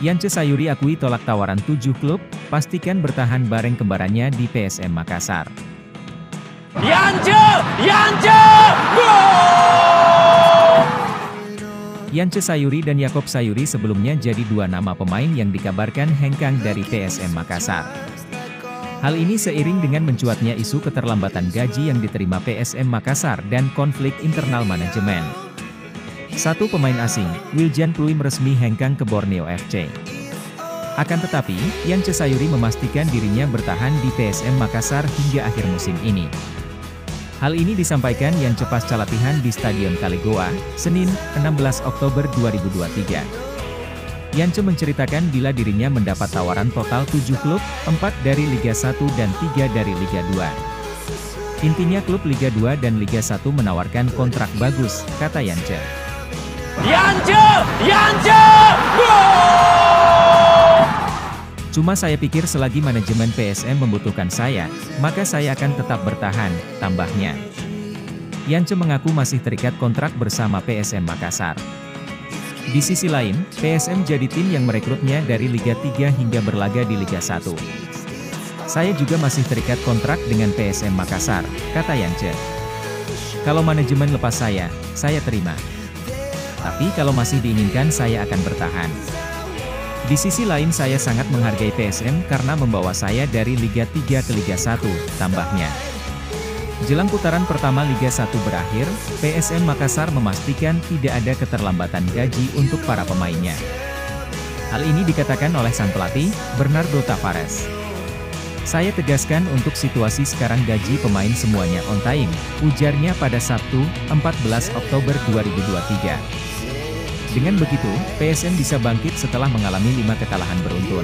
Yance Sayuri akui tolak tawaran 7 klub, pastikan bertahan bareng kembarannya di PSM Makassar. Yance! Gol! Yance Sayuri dan Yakob Sayuri sebelumnya jadi dua nama pemain yang dikabarkan hengkang dari PSM Makassar. Hal ini seiring dengan mencuatnya isu keterlambatan gaji yang diterima PSM Makassar dan konflik internal manajemen. Satu pemain asing, Wiljan Pluim resmi hengkang ke Borneo FC. Akan tetapi, Yance Sayuri memastikan dirinya bertahan di PSM Makassar hingga akhir musim ini. Hal ini disampaikan Yance pasca latihan di Stadion Kalegoa, Senin, 16 Oktober 2023. Yance menceritakan bila dirinya mendapat tawaran total 7 klub, 4 dari Liga 1 dan 3 dari Liga 2. Intinya klub Liga 2 dan Liga 1 menawarkan kontrak bagus, kata Yance. Yance! Gol! Cuma saya pikir selagi manajemen PSM membutuhkan saya, maka saya akan tetap bertahan, tambahnya. Yance mengaku masih terikat kontrak bersama PSM Makassar. Di sisi lain, PSM jadi tim yang merekrutnya dari Liga 3 hingga berlaga di Liga 1. Saya juga masih terikat kontrak dengan PSM Makassar, kata Yance. Kalau manajemen lepas saya terima. Tapi kalau masih diinginkan saya akan bertahan. Di sisi lain saya sangat menghargai PSM karena membawa saya dari Liga 3 ke Liga 1, tambahnya. Jelang putaran pertama Liga 1 berakhir, PSM Makassar memastikan tidak ada keterlambatan gaji untuk para pemainnya. Hal ini dikatakan oleh sang pelatih, Bernardo Tavares. Saya tegaskan untuk situasi sekarang gaji pemain semuanya on time, ujarnya pada Sabtu, 14 Oktober 2023. Dengan begitu, PSM bisa bangkit setelah mengalami 5 kekalahan beruntun.